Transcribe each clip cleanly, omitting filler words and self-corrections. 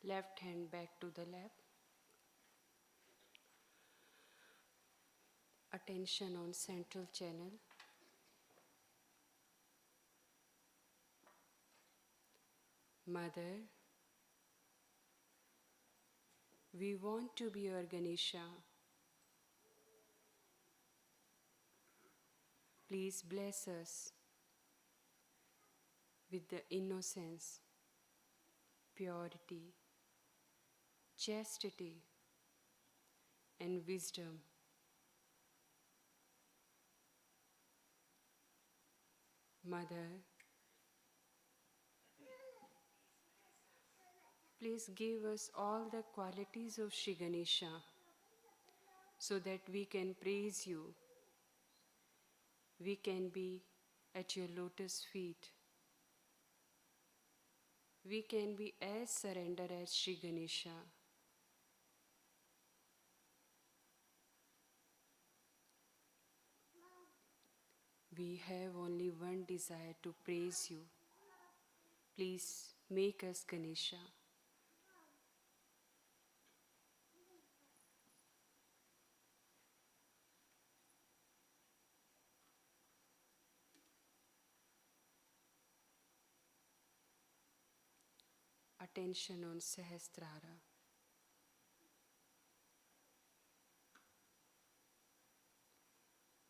Left hand back to the lap. Attention on central channel. Mother, we want to be your Ganesha. Please bless us with the innocence, purity, chastity, and wisdom. Mother, please give us all the qualities of Shri Ganesha so that we can praise you. We can be at your lotus feet. We can be as surrendered as Shri Ganesha. We have only one desire to praise you. Please make us Ganesha. Attention on Sahasrara.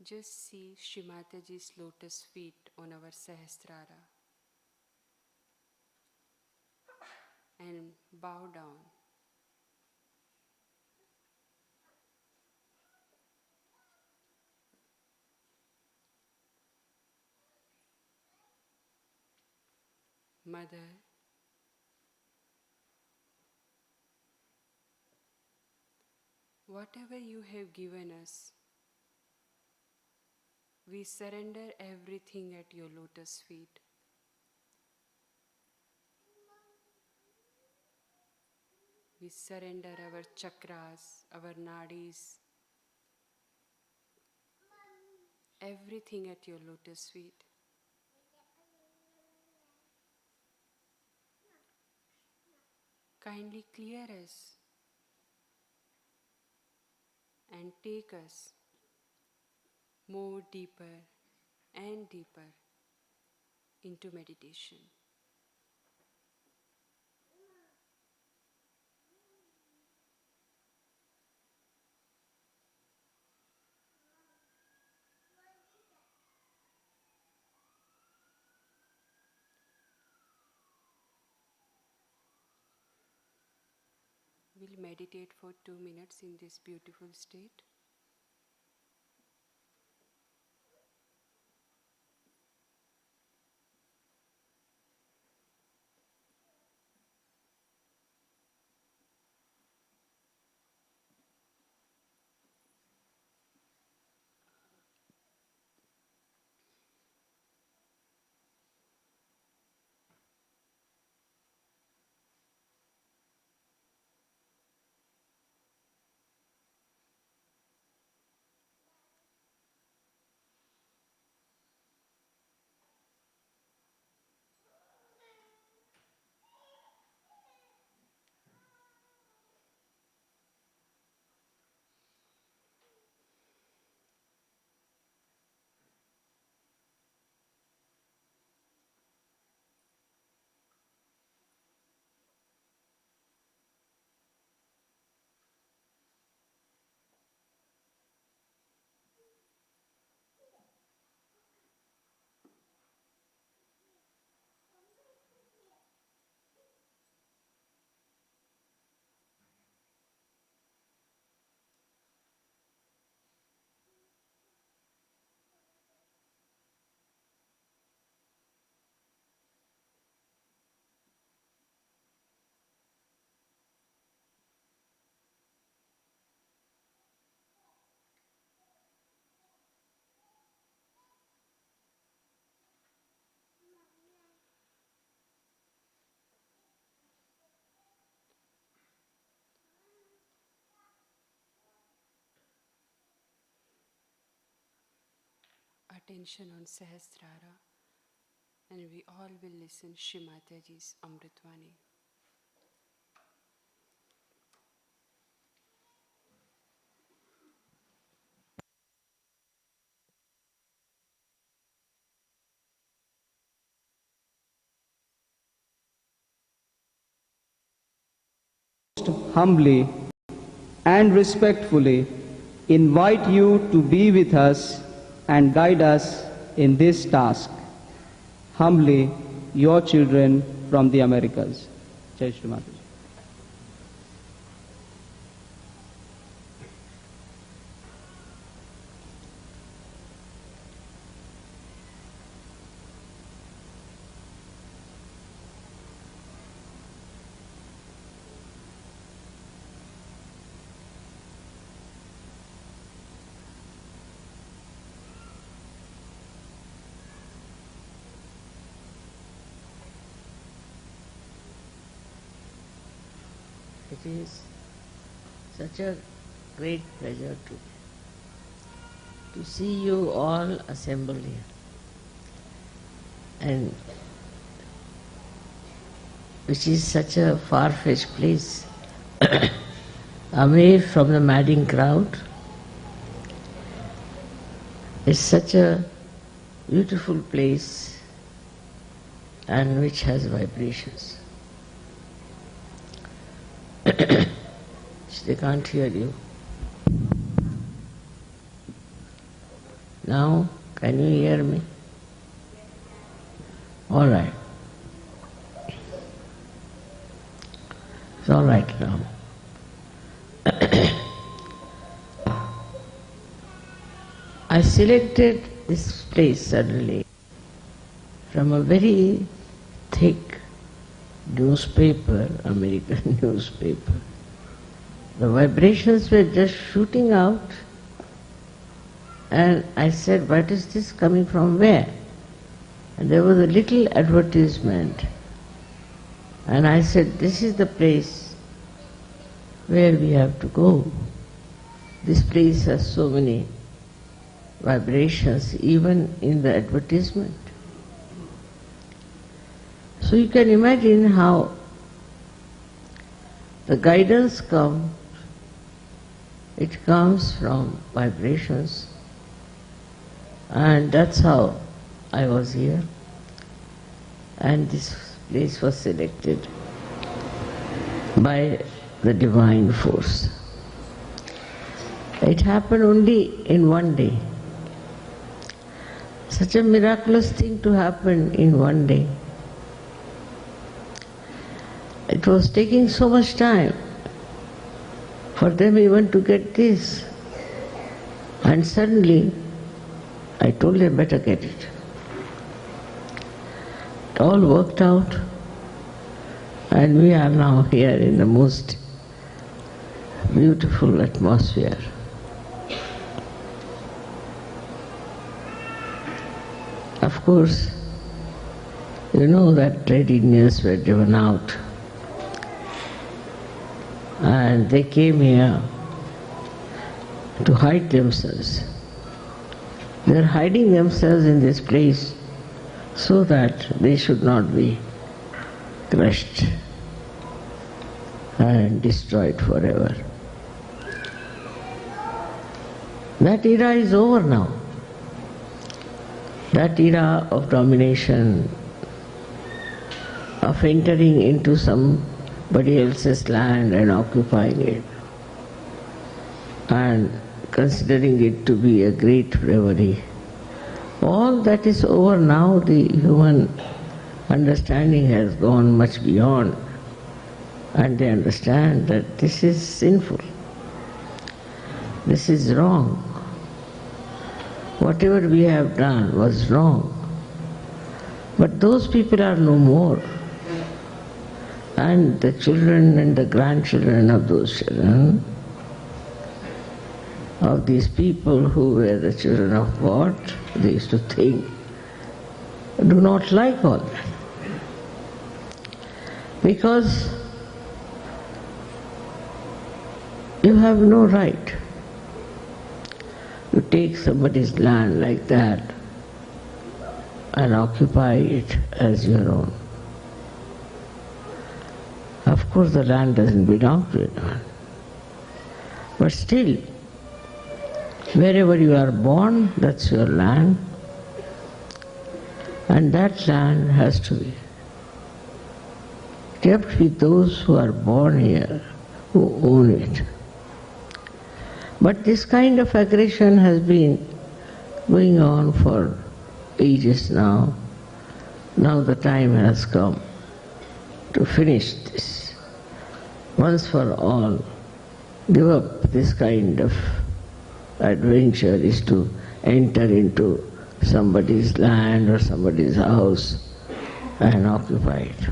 Just see Shree Mataji's lotus feet on our Sahasrara and bow down. Mother, whatever you have given us, we surrender everything at your lotus feet. We surrender our chakras, our nadis, everything at your lotus feet. Kindly clear us and take us more deeper and deeper into meditation. We'll meditate for 2 minutes in this beautiful state. Attention on Sahasrara, and we all will listen Shree Mataji's Amritvani. humbly and respectfully invite you to be with us and guide us in this task. Humbly, your children from the Americas. Jai Shree Mataji. It is such a great pleasure to see you all assembled here, and which is such a far-fetched place, away from the madding crowd. It's such a beautiful place and which has vibrations. They can't hear you. Now, can you hear me? All right. It's all right now. I selected this place suddenly from a very thick newspaper, American newspaper. The vibrations were just shooting out, and I said, what is this coming from where? And there was a little advertisement, and I said, this is the place where we have to go. This place has so many vibrations, even in the advertisement. So you can imagine how the guidance comes. It comes from vibrations, and that's how I was here, and this place was selected by the divine force. It happened only in one day. Such a miraculous thing to happen in one day. It was taking so much time for them even to get this. And suddenly, I told them, better get it. It all worked out, and we are now here in the most beautiful atmosphere. Of course, you know that trade unions were driven out, and they came here to hide themselves. They are hiding themselves in this place so that they should not be crushed and destroyed forever. That era is over now. That era of domination, of entering into somebody else's land and occupying it, and considering it to be a great bravery. All that is over now. The human understanding has gone much beyond, and they understand that this is sinful, this is wrong. Whatever we have done was wrong. But those people are no more. And the children and the grandchildren of those children, of these people who were the children of God, they used to think, do not like all that. Because you have no right to take somebody's land like that and occupy it as your own. Of course, the land doesn't belong to anyone. But still, wherever you are born, that's your land. And that land has to be kept with those who are born here, who own it. But this kind of aggression has been going on for ages now. Now the time has come to finish this once for all. Give up this kind of adventure is to enter into somebody's land or somebody's house and occupy it.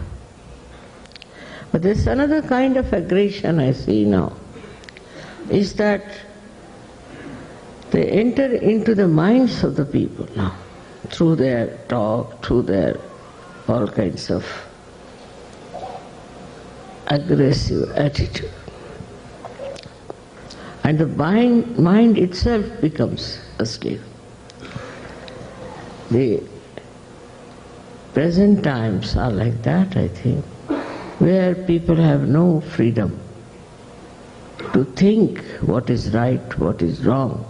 But there's another kind of aggression I see now, is that they enter into the minds of the people now, through their talk, through their all kinds of aggressive attitude. And the mind itself becomes a slave. The present times are like that, I think, where people have no freedom to think what is right, what is wrong,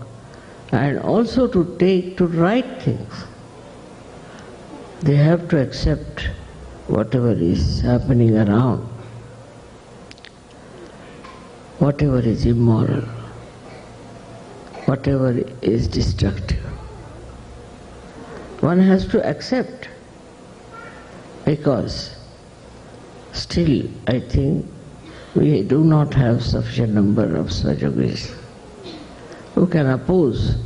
and also to right things. They have to accept whatever is happening around, whatever is immoral, whatever is destructive. One has to accept, because still I think we do not have sufficient number of Sajogis who can oppose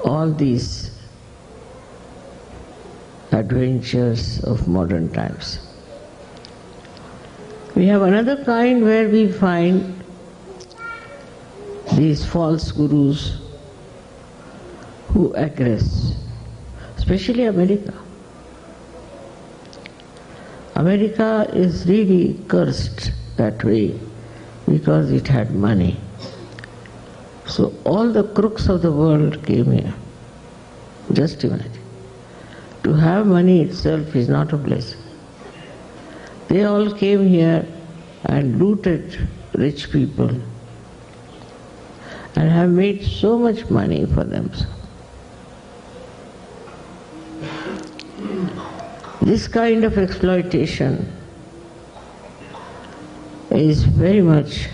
all these adventures of modern times. We have another kind where we find these false gurus who aggress, especially America. America is really cursed that way because it had money. So all the crooks of the world came here. Just imagine. To have money itself is not a blessing. They all came here and looted rich people and have made so much money for themselves. This kind of exploitation is very much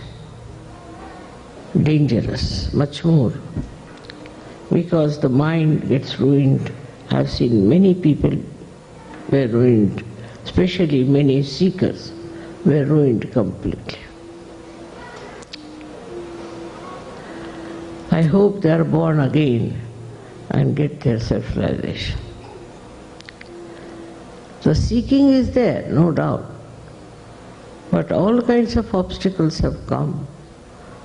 dangerous, much more, because the mind gets ruined. I've seen many people were ruined, especially many seekers were ruined completely. I hope they are born again and get their self-realization. The seeking is there, no doubt, but all kinds of obstacles have come,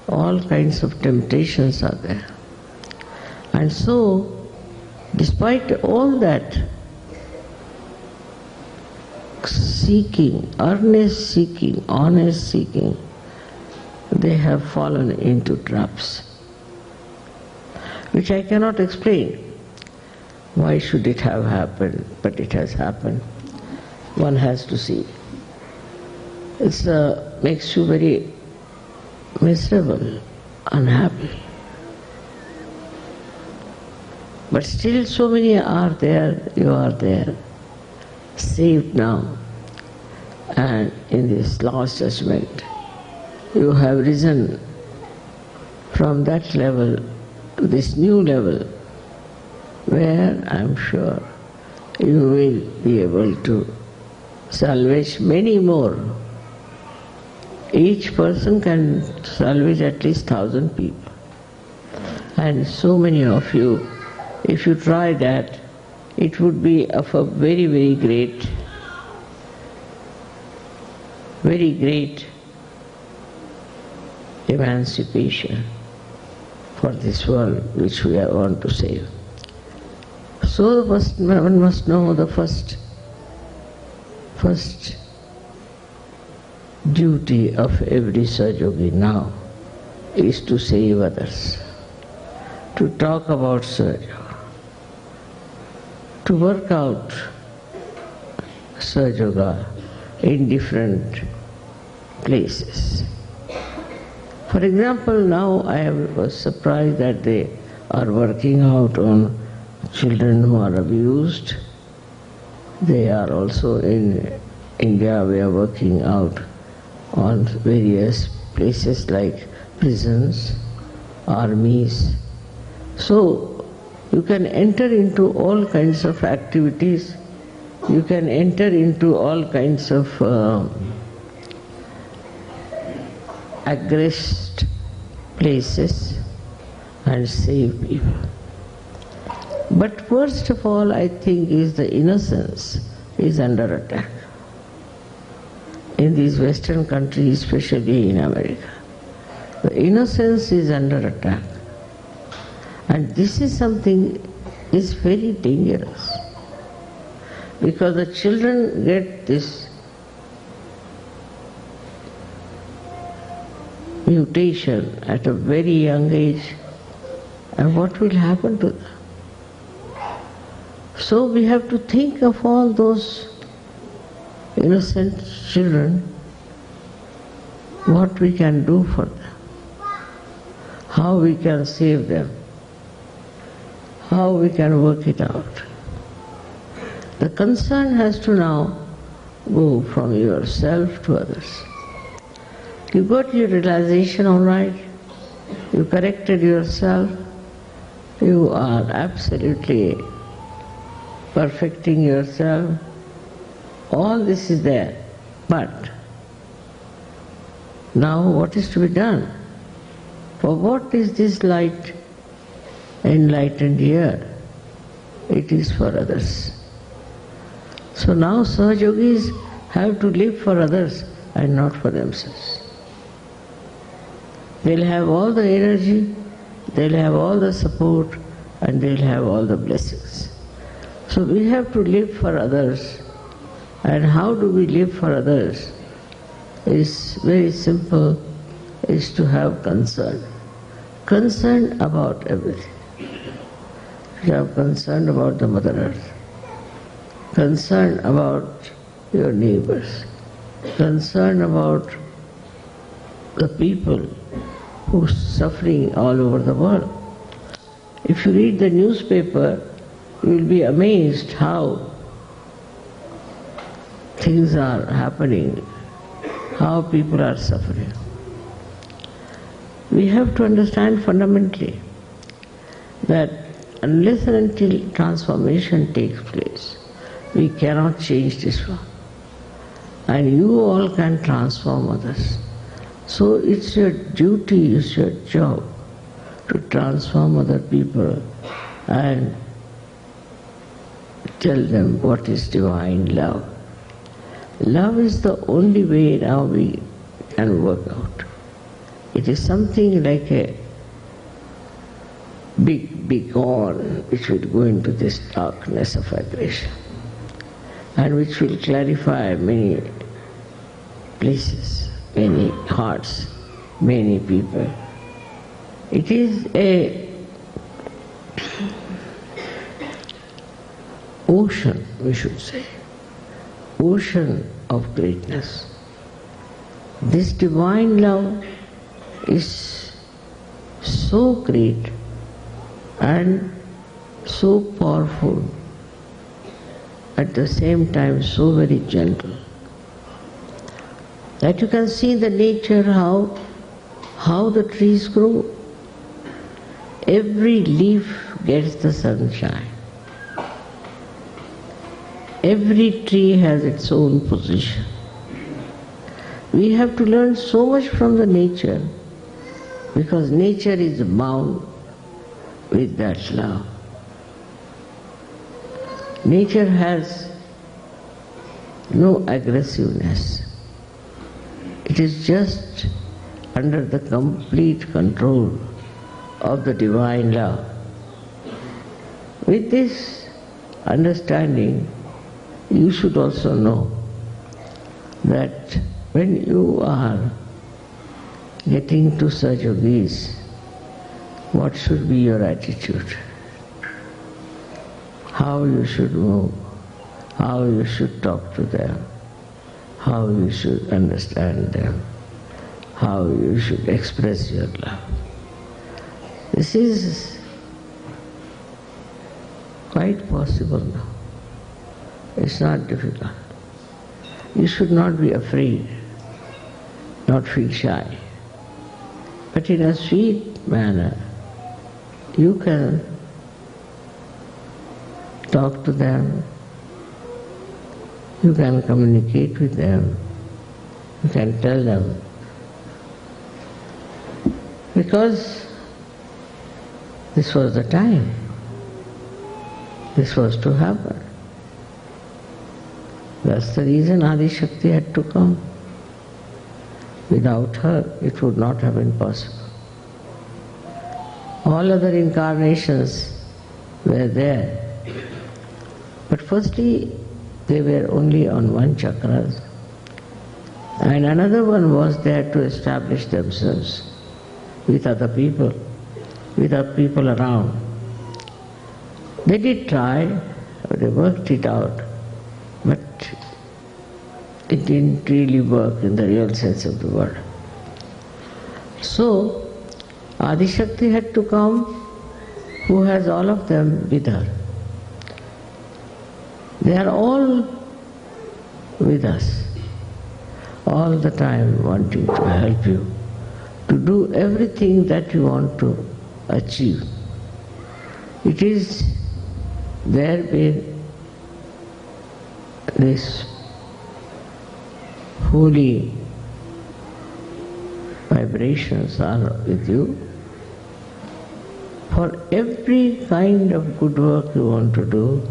all kinds of temptations are there. And so, despite all that seeking, earnest seeking, honest seeking, they have fallen into traps, which I cannot explain. Why should it have happened? But it has happened. One has to see. It makes you very miserable, unhappy. But still so many are there, you are there, saved now. And in this last judgment, you have risen from that level to this new level, where I am sure you will be able to salvage many more. Each person can salvage at least 1,000 people. And so many of you, if you try that, it would be of a very, very great emancipation for this world which we want to save. So one must know the first duty of every Sahaja now is to save others, to talk about Sahaja, to work out Sahaja in different places. For example, now I was surprised that they are working out on children who are abused. They are also in India, we are working out on various places like prisons, armies. So you can enter into all kinds of activities, you can enter into all kinds of aggressed places and save people. But worst of all, I think, is the innocence is under attack. In these Western countries, especially in America, the innocence is under attack. And this is something is very dangerous, because the children get this mutation at a very young age, and what will happen to them? So we have to think of all those innocent children, what we can do for them, how we can save them, how we can work it out. The concern has to now go from yourself to others. You got your realization all right, you corrected yourself, you are absolutely perfecting yourself, all this is there. But now what is to be done? For what is this light enlightened here? It is for others. So now Sahajogis have to live for others and not for themselves. They'll have all the energy, they'll have all the support, and they'll have all the blessings. So we have to live for others. And how do we live for others? Is very simple, is to have concern. Concern about everything. You have concern about the Mother Earth, concern about your neighbors, concern about the people who are suffering all over the world. If you read the newspaper, you will be amazed how things are happening, how people are suffering. We have to understand fundamentally that unless and until transformation takes place, we cannot change this world. And you all can transform others. So it's your duty, it's your job to transform other people and tell them what is divine love. Love is the only way now we can work out. It is something like a big beacon which will go into this darkness of aggression and which will clarify many places, many hearts, many people. It is a ocean, we should say, ocean of greatness. This divine love is so great and so powerful, at the same time so very gentle, that you can see the nature how the trees grow. Every leaf gets the sunshine. Every tree has its own position. We have to learn so much from the nature, because nature is bound with that love. Nature has no aggressiveness. It is just under the complete control of the divine love. With this understanding, you should also know that when you are getting to Sahajogis, what should be your attitude? How you should move, how you should talk to them, how you should understand them, how you should express your love. This is quite possible now. It's not difficult. You should not be afraid, not feel shy. but in a sweet manner. You can talk to them, you can communicate with them, you can tell them. Because this was the time. This was to happen. That's the reason Adi Shakti had to come. Without her, it would not have been possible. All other incarnations were there. But firstly, they were only on one chakra. And another one was there to establish themselves with other people around. They did try, they worked it out, but it didn't really work in the real sense of the word. So, Adi Shakti had to come, who has all of them with her. They are all with us, all the time wanting to help you, to do everything that you want to achieve. It is there been this holy vibrations are with you for every kind of good work you want to do,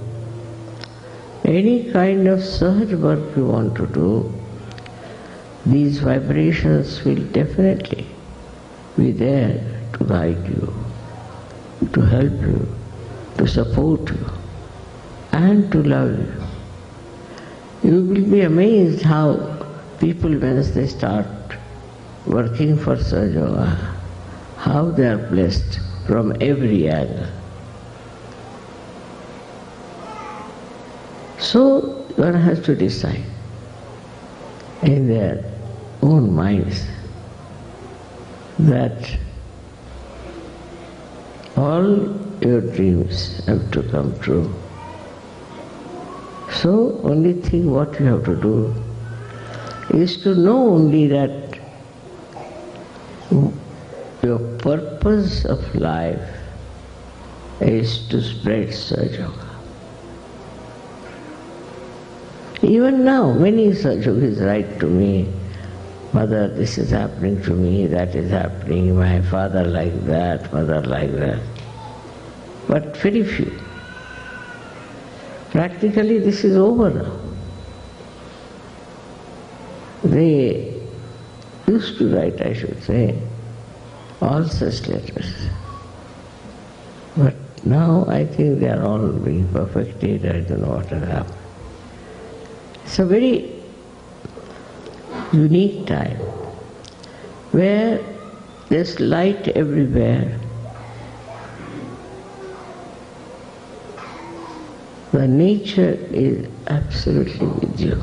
any kind of sahaj work you want to do. These vibrations will definitely be there to guide you, to help you, to support you, and to love you. You will be amazed how people, when they start working for Sahaja Yoga, how they are blessed from every angle. So one has to decide in their own minds that all your dreams have to come true. So only thing what you have to do is to know only that your purpose of life is to spread Sahaja Yoga. Even now, many Sahaja Yogis write to me, Mother, this is happening to me, that is happening, my father like that, mother like that. But very few. Practically this is over now. They used to write, I should say, all such letters. But now I think they are all being perfected, I don't know what has happened. It's a very unique time where there's light everywhere. The nature is absolutely with you.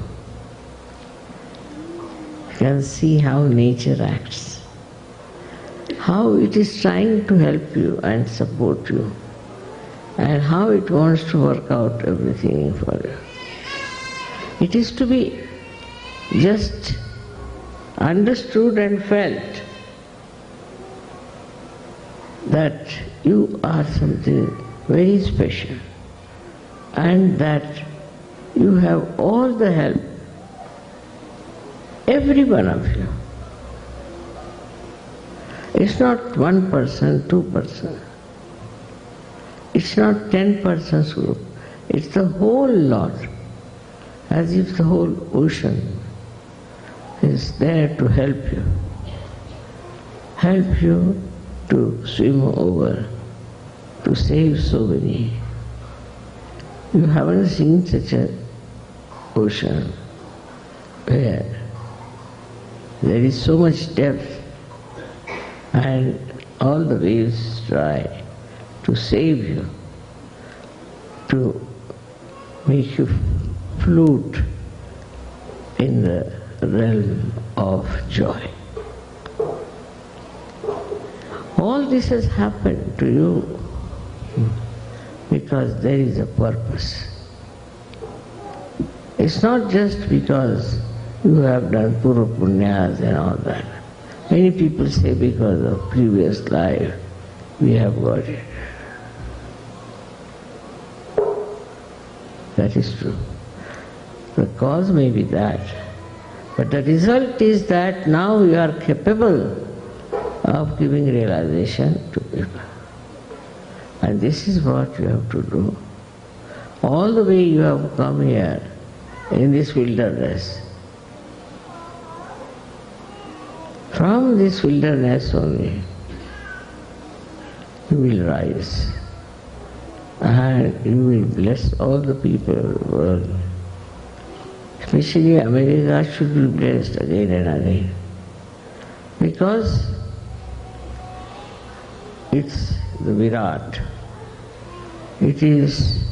You can see how nature acts, how it is trying to help you and support you, and how it wants to work out everything for you. It is to be just understood and felt that you are something very special and that you have all the help, every one of you. It's not one person, 2%. It's not 10 persons group. It's the whole lot, as if the whole ocean is there to help you to swim over, to save so many. You haven't seen such an ocean where there is so much depth and all the waves try to save you, to make you float in the realm of joy. All this has happened to you because there is a purpose. It's not just because you have done purva punyas and all that. Many people say because of previous life we have got it. That is true. The cause may be that, but the result is that now you are capable of giving realization to people. And this is what you have to do. All the way you have come here in this wilderness. From this wilderness only you will rise and you will bless all the people of the world. Especially America should be blessed again and again, because it's the Virat. It is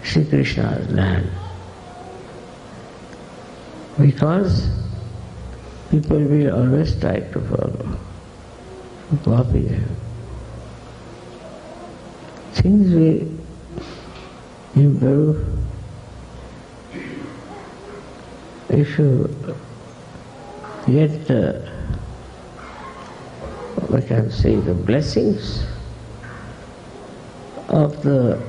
Sri Krishna's land. Because people will always try to follow, to copy them. Things will improve if you get we can say the blessings of the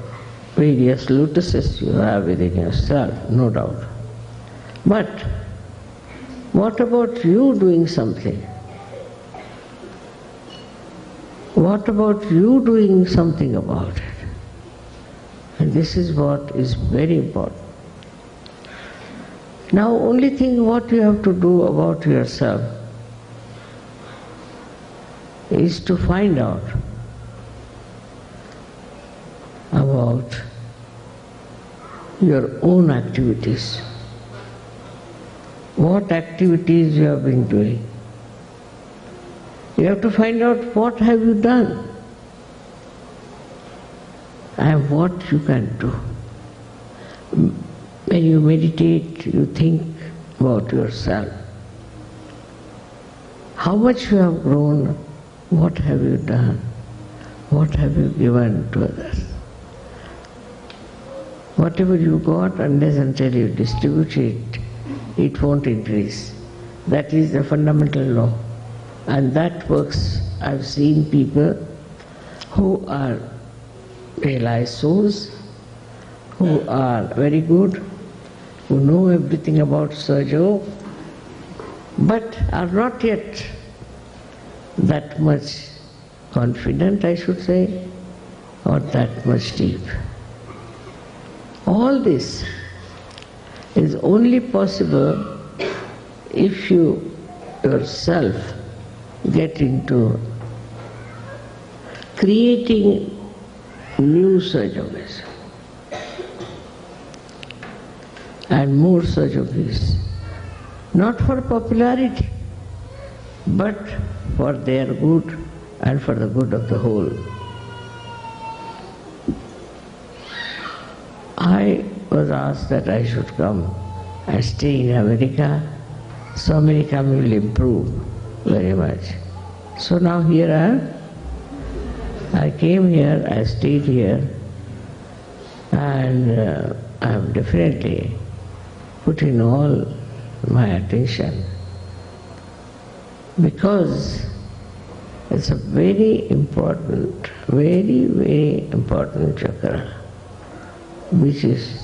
various lotuses you have within yourself, no doubt. But what about you doing something? What about you doing something about it? And this is what is very important. Now only thing what you have to do about yourself is to find out about your own activities. What activities you have been doing. You have to find out what have you done and what you can do. When you meditate, you think about yourself. How much you have grown, what have you done, what have you given to others. Whatever you got, unless until you distribute it, it won't increase. That is the fundamental law. And that works. I've seen people who are realized souls, who are very good, who know everything about Sahaja, but are not yet that much confident, I should say, or that much deep. All this is only possible if you yourself get into creating new Sahajas and more Sahajas, not for popularity, but for their good and for the good of the whole. I was asked that I should come and stay in America, so America will improve very much. So now here I am. I came here, I stayed here, and I have definitely put in all my attention, because it's a very important, very, very important chakra, which is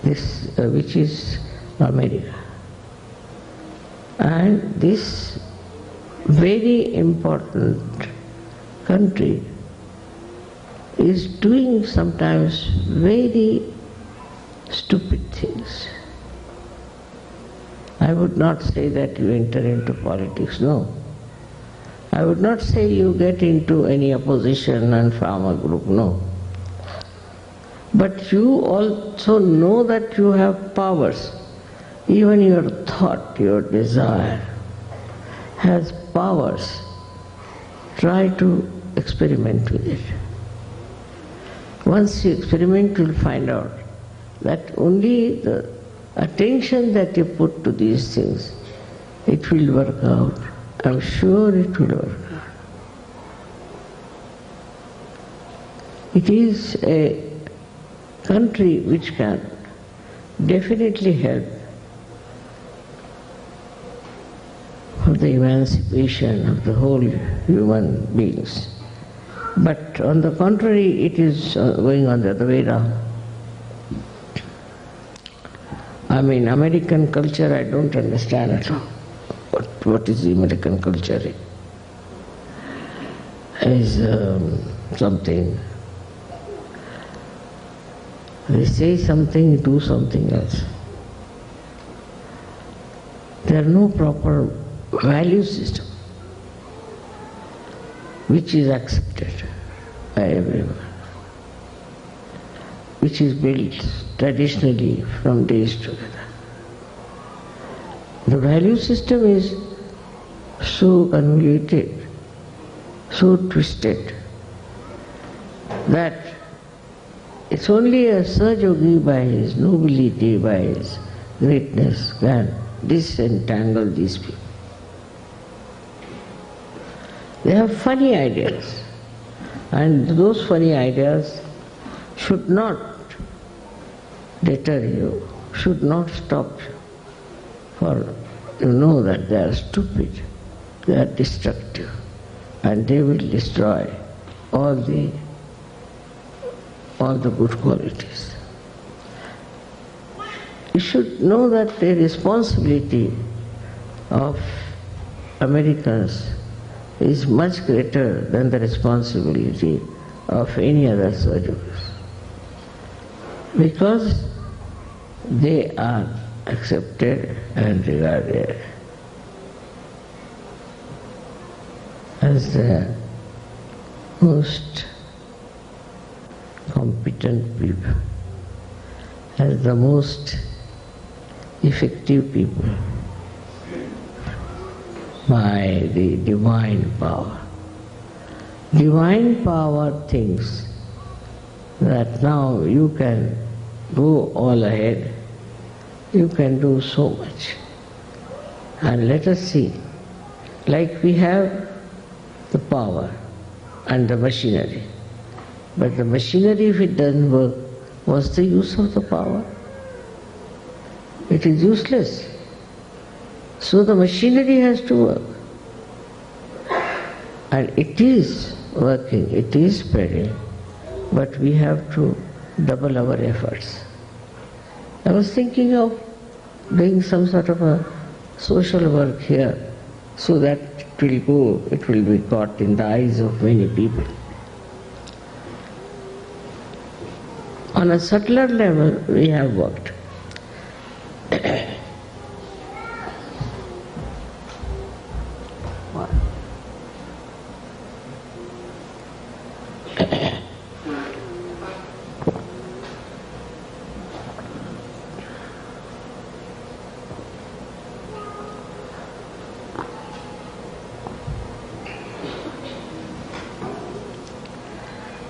which is America. And this very important country is doing sometimes very stupid things. I would not say that you enter into politics, no. I would not say you get into any opposition and form a group, no. But you also know that you have powers. Even your thought, your desire has powers. Try to experiment with it. Once you experiment, you'll find out that only the attention that you put to these things, it will work out. I'm sure it will work out. It is a country which can definitely help the emancipation of the whole human beings. But on the contrary, it is going on the other way around. I mean, American culture, I don't understand at all. What is the American culture? Is something. They say something, do something else. There are no proper value system which is accepted by everyone, which is built traditionally from days together. The value system is so convoluted, so twisted, that it's only a Sahaja by his nobility, by his greatness, can disentangle these people. They have funny ideas, and those funny ideas should not deter you, should not stop you, for you know that they are stupid, they are destructive, and they will destroy all the good qualities. You should know that the responsibility of Americans is much greater than the responsibility of any other surgeons, because they are accepted and regarded as the most competent people, as the most effective people by the divine power. Divine power thinks that now you can go all ahead, you can do so much. And let us see, like we have the power and the machinery, but the machinery, if it doesn't work, what's the use of the power? It is useless. So the machinery has to work. And it is working, it is spreading, but we have to double our efforts. I was thinking of doing some sort of a social work here, so that it will be caught in the eyes of many people. On a subtler level, we have worked.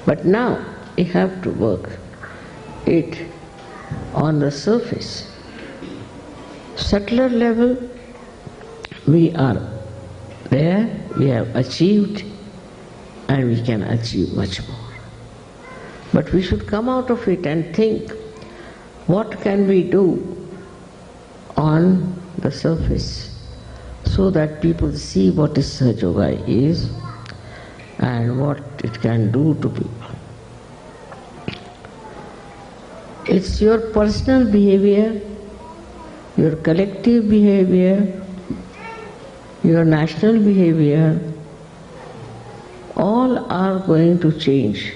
But now we have to work it on the surface. Subtler level, we are there, we have achieved, and we can achieve much more. But we should come out of it and think, what can we do on the surface so that people see what is Sahaja Yoga is and what it can do to people. It's your personal behavior, your collective behavior, your national behavior, all are going to change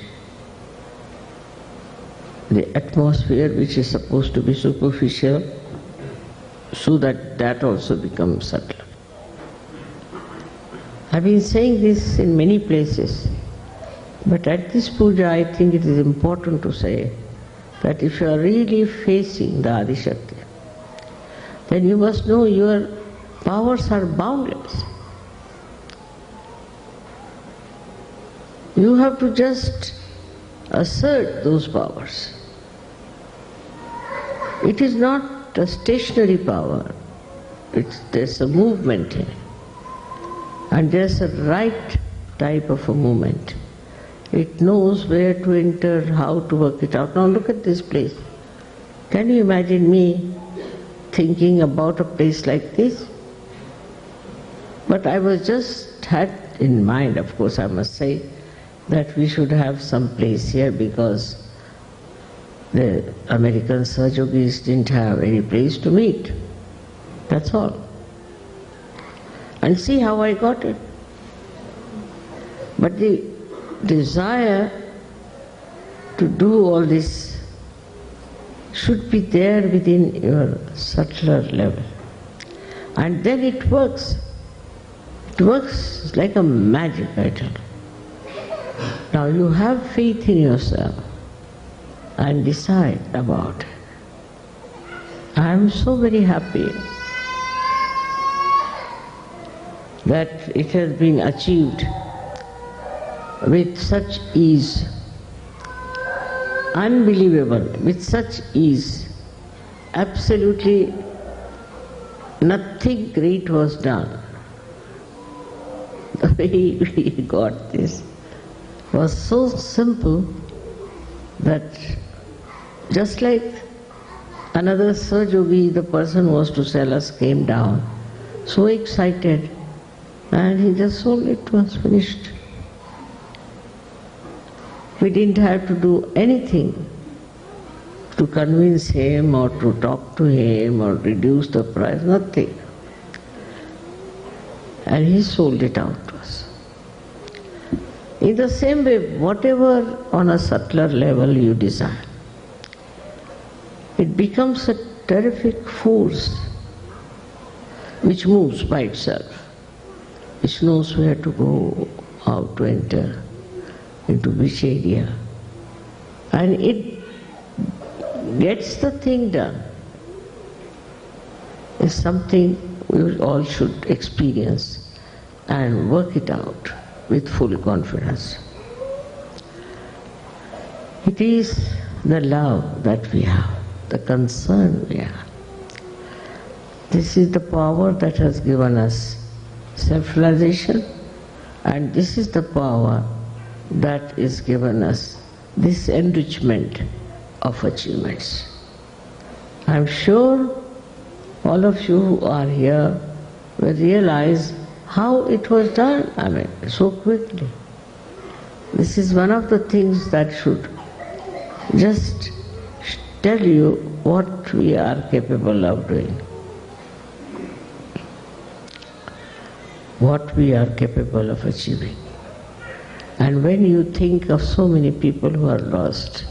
the atmosphere which is supposed to be superficial, so that also becomes subtle. I've been saying this in many places, but at this puja I think it is important to say that if you are really facing the Adi-Shakti, then you must know your powers are boundless. You have to just assert those powers. It is not a stationary power, there's a movement in it. And there's a right type of a movement. It knows where to enter, how to work it out. Now look at this place. Can you imagine me thinking about a place like this? But I was just had in mind, of course I must say, that we should have some place here because the American Sahajogis didn't have any place to meet. That's all. And see how I got it. But the desire to do all this should be there within your subtler level. And then it works. It works like a magic, I tell you. Now you have faith in yourself and decide about it. I am so very happy that it has been achieved with such ease, unbelievable, with such ease. Absolutely nothing great was done. The way we got this was so simple that just like another Sahajogi, the person who was to sell us came down, so excited, and he just sold it to us, finished. We didn't have to do anything to convince him or to talk to him or reduce the price, nothing. And he sold it out to us. In the same way, whatever on a subtler level you desire, it becomes a terrific force which moves by itself, which knows where to go, how to enter, into which area. And it gets the thing done. It's something we all should experience and work it out with full confidence. It is the love that we have, the concern we have. This is the power that has given us self-realization, and this is the power that is given us this enrichment of achievements. I'm sure all of you who are here will realize how it was done, so quickly. This is one of the things that should just tell you what we are capable of doing, what we are capable of achieving. And when you think of so many people who are lost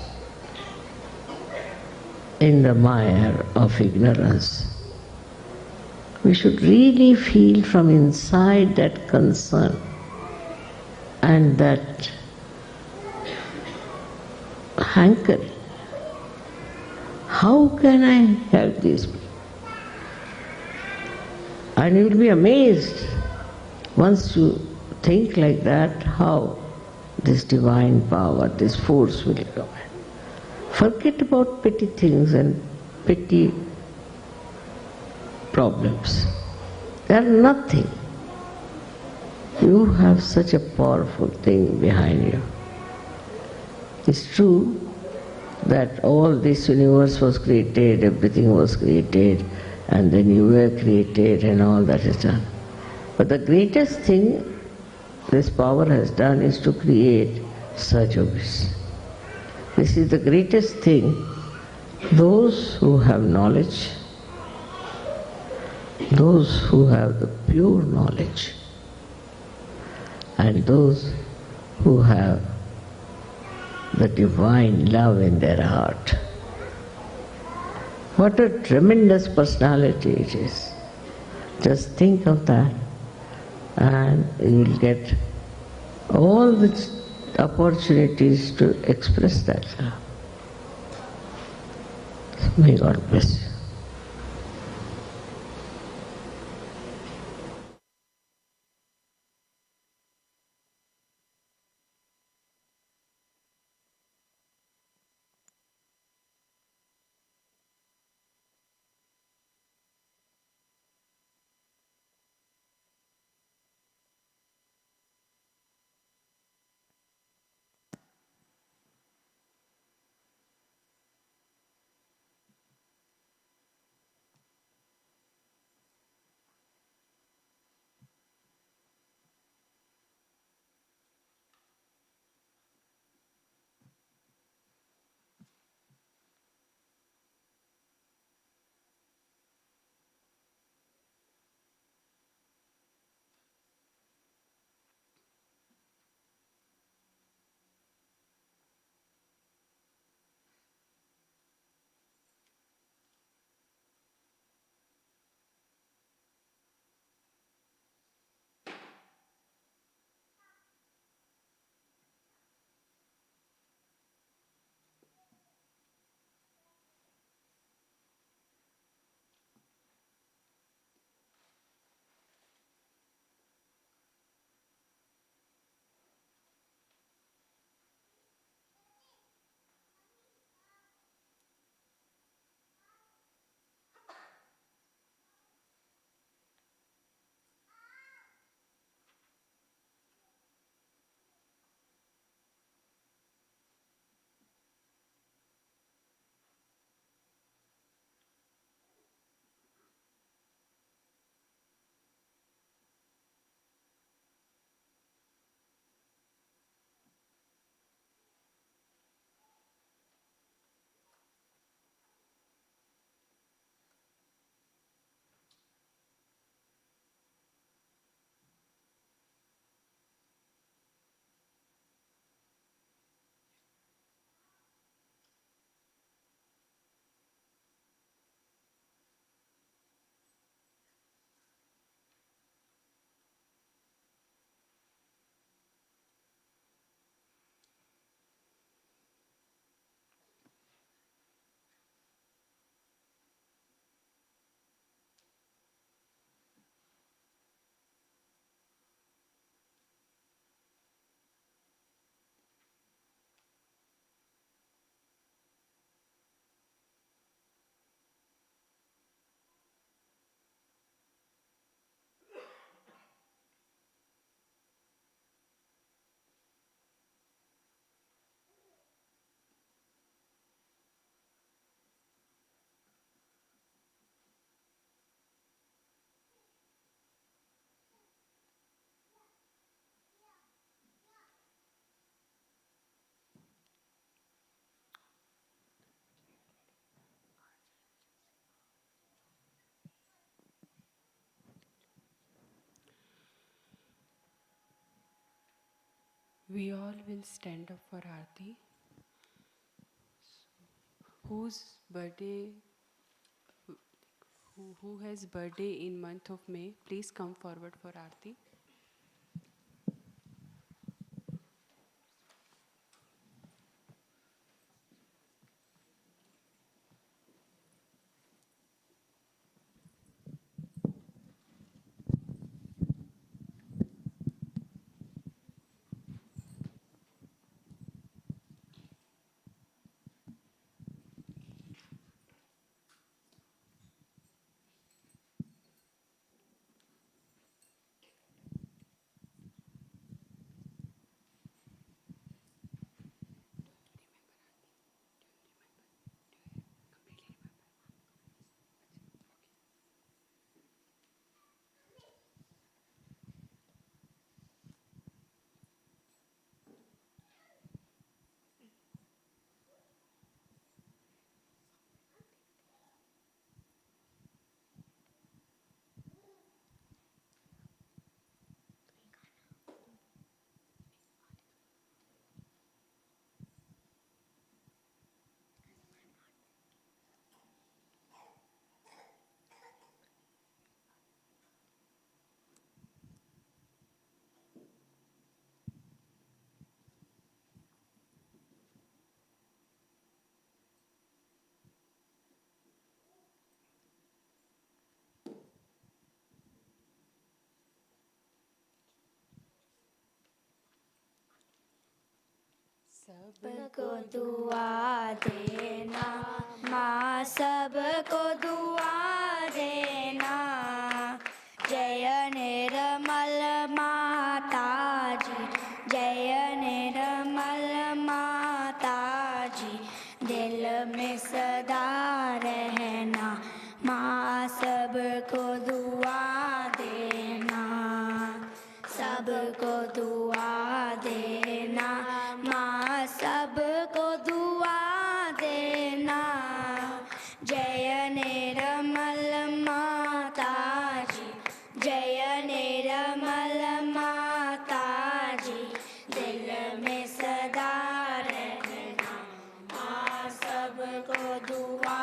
in the mire of ignorance, we should really feel from inside that concern and that hankering. How can I help these people? And you will be amazed once you think like that, how this divine power, this force will come in. Forget about petty things and petty problems. They are nothing. You have such a powerful thing behind you. It's true that all this universe was created, everything was created, and then you were created and all that is done. But the greatest thing this power has done is to create Sahajogis. This is the greatest thing. Those who have knowledge, those who have the pure knowledge, and those who have the divine love in their heart. What a tremendous personality it is. Just think of that, and you will get all the opportunities to express that love. May God bless you. We all will stand up for Aarti. Whose birthday, who has birthday in month of May, please come forward for Aarti. सबको दुआ देना, माँ सबको दुआ देना। जय निर्मल माता जी, जय निर्मल माता जी। दिल में सदा रहना, माँ सबको दुआ देना। सबको दुआ देना, माँ सबको दुआ देना। जय निर्मल माता जी, जय निर्मल माता जी। दिल में सदा रहना, माँ सबको दुआ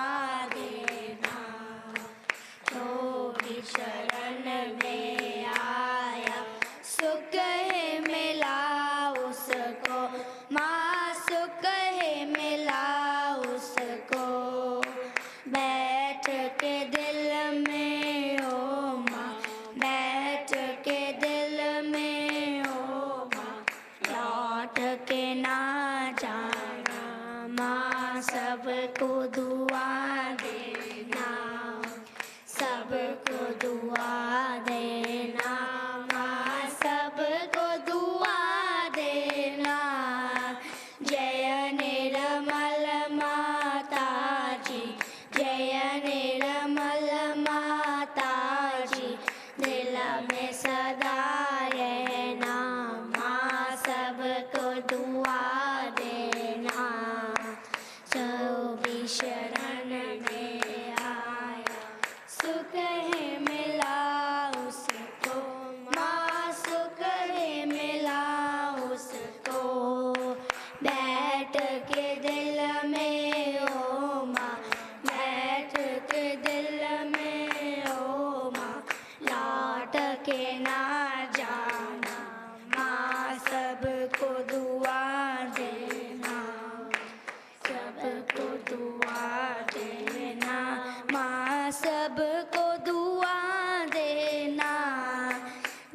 देना। जो भी शरण में आया, सुख है मिला उसको, माँ सुख है मिला उसको। बैठ के दिल में ओ माँ, बैठ के दिल में ओ माँ। लौट के ना जाना, माँ सबको दुआ देना। सबको दुआ देना, माँ सबको दुआ देना। जय निर्मल माता जी, जय निर्मल माता जी। दिल में सदा रहना, माँ सबको दुआ देना। जो भी शरण में आया, सुख है मिला उसको, माँ सुख है मिला उसको। बैठ के दिल में ओ माँ, बैठ के दिल में ओ माँ। लौट के ना जाना, माँ सबको दुआ देना। सबको दुआ देना, माँ सबको दुआ देना।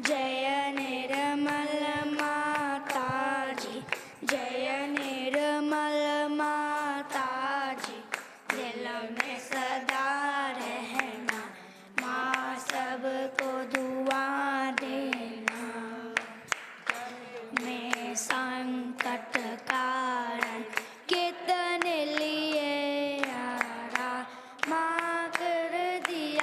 जय निर्मल माता जी, जय निर्मल माता जी। दिल में सदा रहना, माँ सबको दुआ देना। में संकट कारण कितने लिए आरा, माँ कर दिया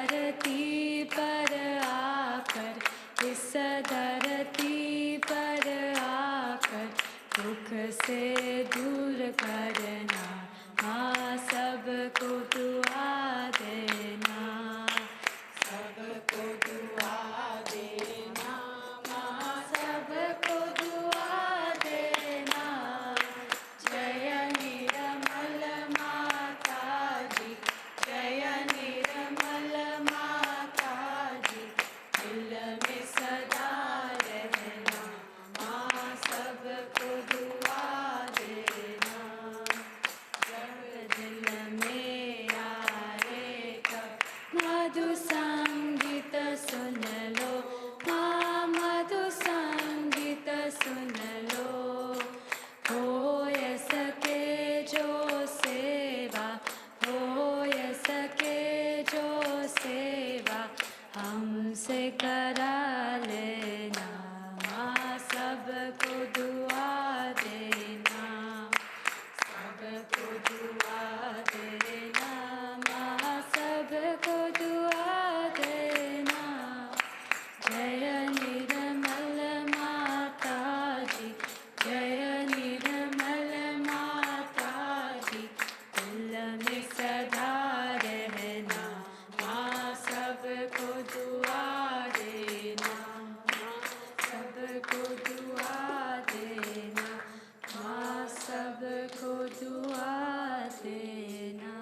धरती पर आकर, इस धरती पर आकर दुख से दूर करना, माँ सबको दुआ देना, सबको दुआ देना, माँ सबको दुआ देना। जय निर्मल माता जी, जय निर्मल माता जी, दिल में सदा रहना, माँ सबको दुआ देना। जब दिल में आए कब मधु संगीत सुन लो, माँ मधु संगीत सुन लो। हो सके जो सेवा, हो सके जो सेवा हमसे करा लेना, माँ सबको दुआ देना, सबको दुआ देना, माँ सबको दुआ देना। जय निर्मल माता जी, जय निर्मल माता जी, दिल में सदा रहना, माँ सबको दुआ देना, माँ सबको दुआ देना, माँ सबको दुआ देना।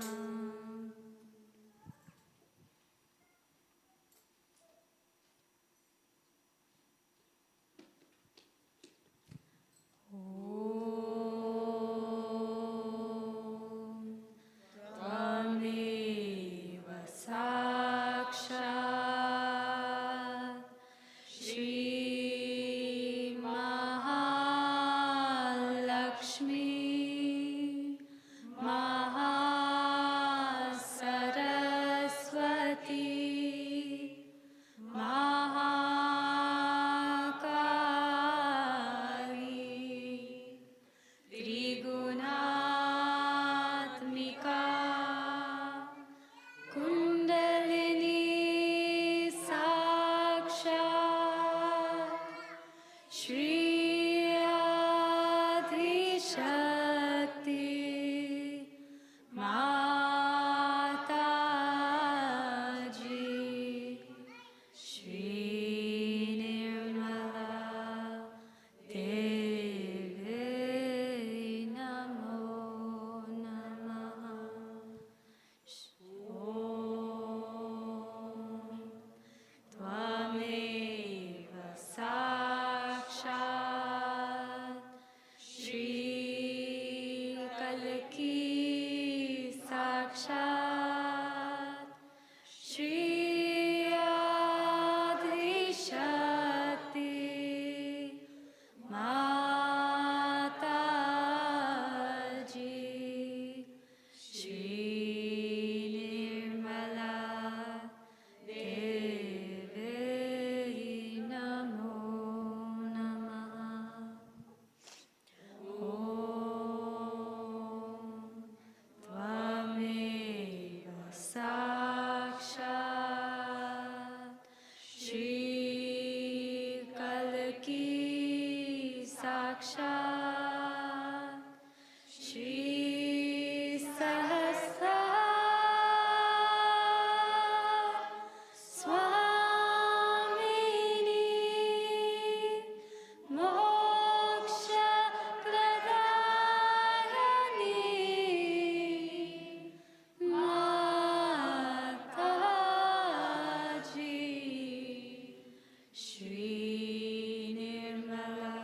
त्वमेव साक्षात् श्री महालक्ष्मी महासरस्वती महाकाली त्रिगुणात्मिका कुंडलिनी साक्षात् श्री आदिशक्ति माता जी, श्री निर्मला देवी नमो नमः। त्वमेव साक्षात् श्री कल्की साक्षात् श्री आदिशक्ति माता जी, श्री निर्मला देवी नमो नमः। त्वमेव साक्षात् श्री कल्की साक्षात् श्री सहस्रा स्वामिनी मोक्षप्रदायिनी माता जी, Shri Nirmala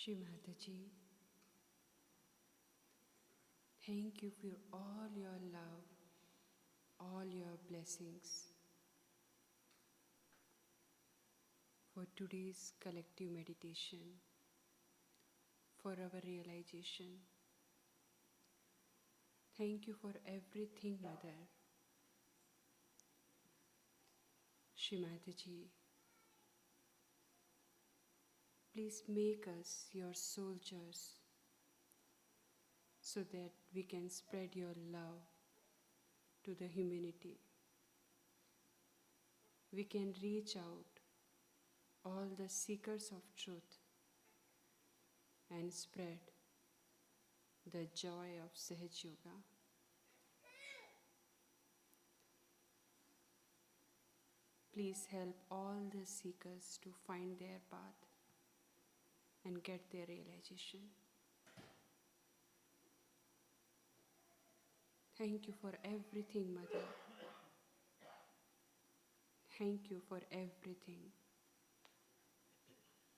Shree Mataji, thank you for all your love, all your blessings, for today's collective meditation, for our realization. Thank you for everything, Mother. Shree Mataji, please make us your soldiers so that we can spread your love to the humanity. We can reach out all the seekers of truth and spread the joy of Sahaj Yoga. Please help all the seekers to find their path and get their realization. Thank you for everything, Mother. Thank you for everything.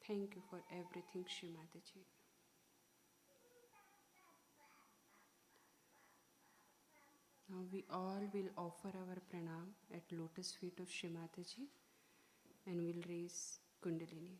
Thank you for everything, Shree Mataji. Now we all will offer our pranam at lotus feet of Shree Mataji and will raise Kundalini.